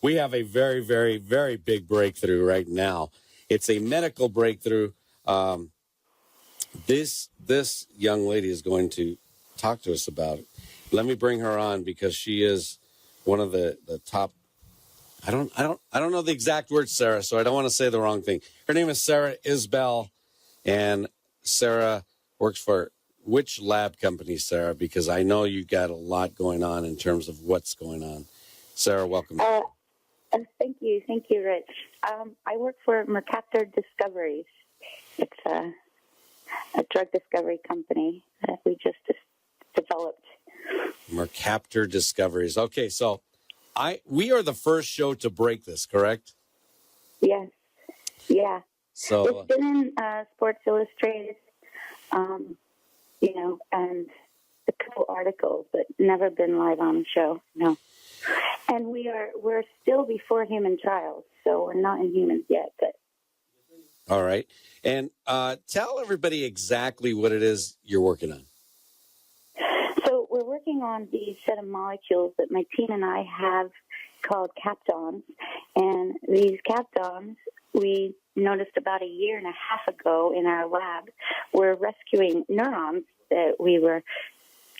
we have a very, very, very big breakthrough right now. It's a medical breakthrough. This young lady is going to talk to us about it. Let me bring her on because she is one of the top. I don't know the exact words, Sarah, so I don't want to say the wrong thing. Her name is Sara Isbell, and Sarah works for which lab company, Sarah? Because I know you got a lot going on in terms of what's going on. Sarah, welcome. Thank you, Rich. I work for Mercaptor Discoveries. It's a drug discovery company that we just developed. Mercaptor Discoveries. Okay, so we are the first show to break this, correct? Yes. Yeah. So it's been in Sports Illustrated, and a couple articles, but never been live on the show. No. And we're still before human trials, so we're not in humans yet. But all right, and tell everybody exactly what it is you're working on. So we're working on these set of molecules that my team and I have called captons, and these captons we noticed about a year and a half ago in our lab were rescuing neurons that we were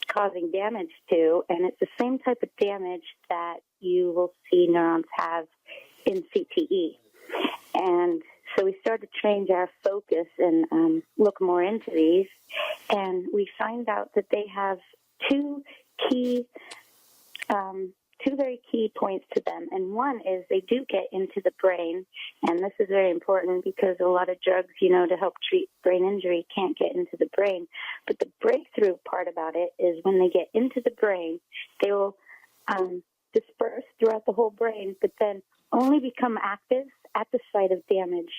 causing damage to, and it's the same type of damage that you will see neurons have in CTE. And so we started to change our focus and look more into these, and we find out that they have two very key points to them. And one is they do get into the brain, and this is very important because a lot of drugs, to help treat brain injury can't get into the brain. But the breakthrough part about it is when they get into the brain, they will disperse throughout the whole brain, but then only become active at the site of damage.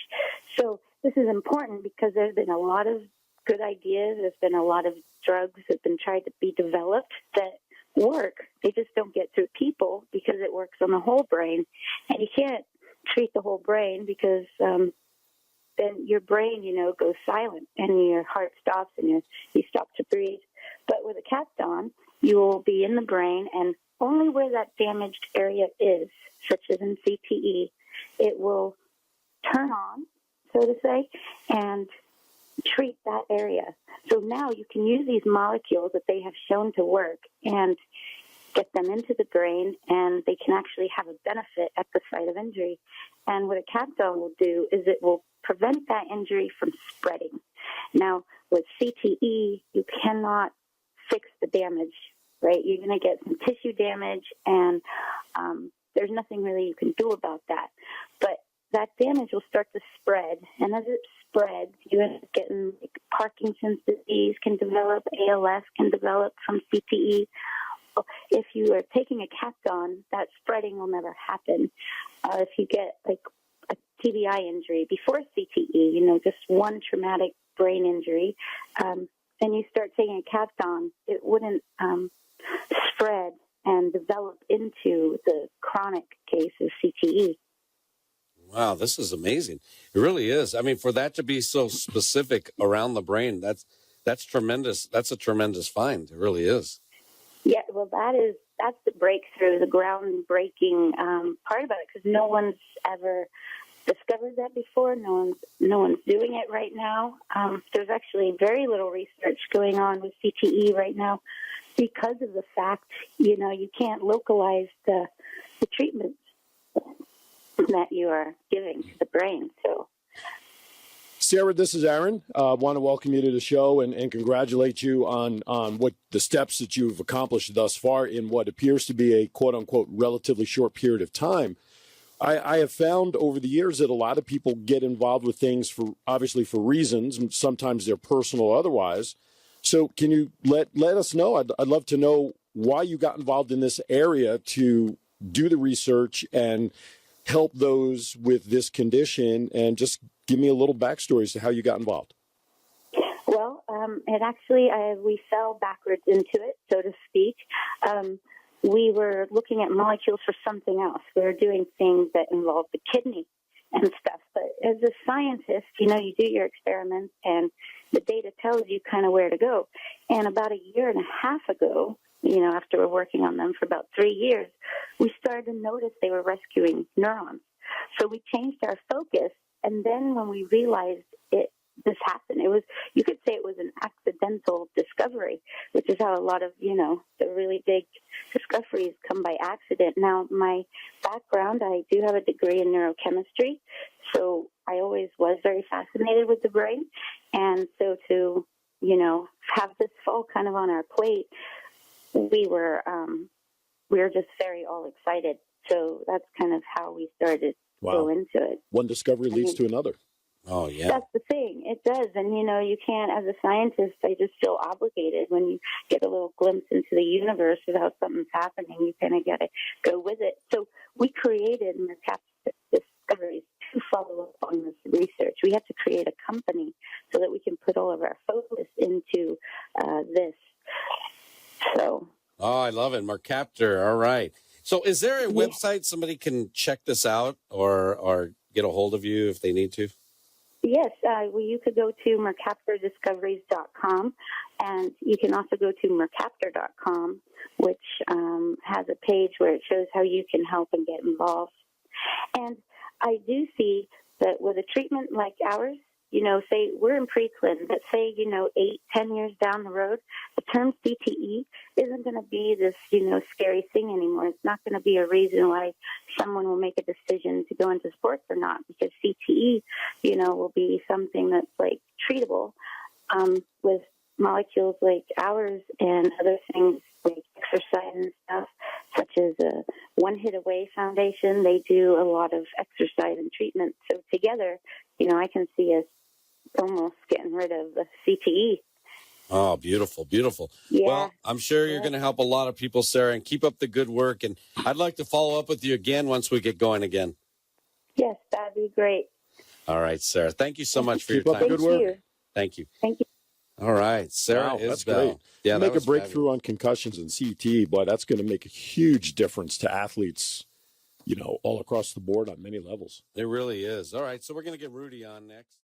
So this is important because there's been a lot of good ideas. There's been a lot of drugs that have been tried to be developed that work. They just don't get through people because it works on the whole brain. And you can't treat the whole brain because then your brain, goes silent and your heart stops and you stop to breathe. But with a capton, you will be in the brain, and only where that damaged area is, such as in CTE, it will turn on, so to say, and treat that area. So now you can use these molecules that they have shown to work and get them into the brain, and they can actually have a benefit at the site of injury. And what a capton will do is it will prevent that injury from spreading. Now, with CTE, you cannot fix the damage, right? You're going to get some tissue damage, and there's nothing really you can do about that. But that damage will start to spread, and as it spreads, you end up getting Parkinson's disease can develop, ALS can develop from CTE. If you are taking a capton, that spreading will never happen. If you get a TBI injury before CTE, just one traumatic brain injury, and you start taking a capton, it wouldn't spread and develop into the chronic case of CTE. Wow, this is amazing. It really is. I mean, for that to be so specific around the brain, that's tremendous. That's a tremendous find. It really is. Yeah, well, that's the breakthrough, the groundbreaking part about it, because no one's ever discovered that before. No one's doing it right now. There's actually very little research going on with CTE right now because of the fact, you can't localize the treatments that you are giving to the brain. So, Sara, this is Aaron. I want to welcome you to the show and congratulate you on what the steps that you've accomplished thus far in what appears to be a quote-unquote relatively short period of time. I have found over the years that a lot of people get involved with things obviously for reasons, and sometimes they're personal or otherwise. So can you let us know? I'd love to know why you got involved in this area to do the research and help those with this condition, and just give me a little backstory as to how you got involved. Well, it actually, we fell backwards into it, so to speak. We were looking at molecules for something else. We were doing things that involved the kidney and stuff. But as a scientist, you do your experiments, and the data tells you kind of where to go. And about a year and a half ago, after we're working on them for about 3 years, we started to notice they were rescuing neurons. So we changed our focus, and then when we realized this happened, you could say it was an accidental discovery, which is how a lot of, the really big discoveries come by accident. Now, my background, I do have a degree in neurochemistry, so I always was very fascinated with the brain. And so to, have this fall kind of on our plate, we were just very all excited. So that's kind of how we started to go into it. One discovery leads to another. Oh, yeah. That's the thing. It does. And, you can't, as a scientist, I just feel obligated when you get a little glimpse into the universe of how something's happening. You kind of got to go with it. So we created Mercaptor Discoveries to follow up on this research. We had to create a company so that we can put all of our focus into this. So. Oh, I love it. Mercaptor. All right. So is there a website somebody can check this out or get a hold of you if they need to? Yes, you could go to mercaptordiscoveries.com, and you can also go to mercaptor.com, which has a page where it shows how you can help and get involved. And I do see that with a treatment like ours, say we're in pre-clin, but say, 8-10 years down the road, the term CTE isn't going to be this, scary thing anymore. It's not going to be a reason why someone will make a decision to go into sports or not, because CTE, will be something that's like treatable with molecules like ours and other things like exercise and stuff, such as a One Hit Away Foundation. They do a lot of exercise and treatment. So together, I can see us almost getting rid of the CTE. Oh, beautiful, beautiful. Yeah. Well, I'm sure you're going to help a lot of people, Sarah, and keep up the good work. And I'd like to follow up with you again once we get going again. Yes, that'd be great. All right, Sarah. Thank you so much for your Keep up time. the good work. Thank you. Thank you. All right, Sara Isbell. That's great. Yeah, make a was breakthrough fabulous. on concussions and CTE, boy, that's going to make a huge difference to athletes, all across the board on many levels. It really is. All right, so we're going to get Rudy on next.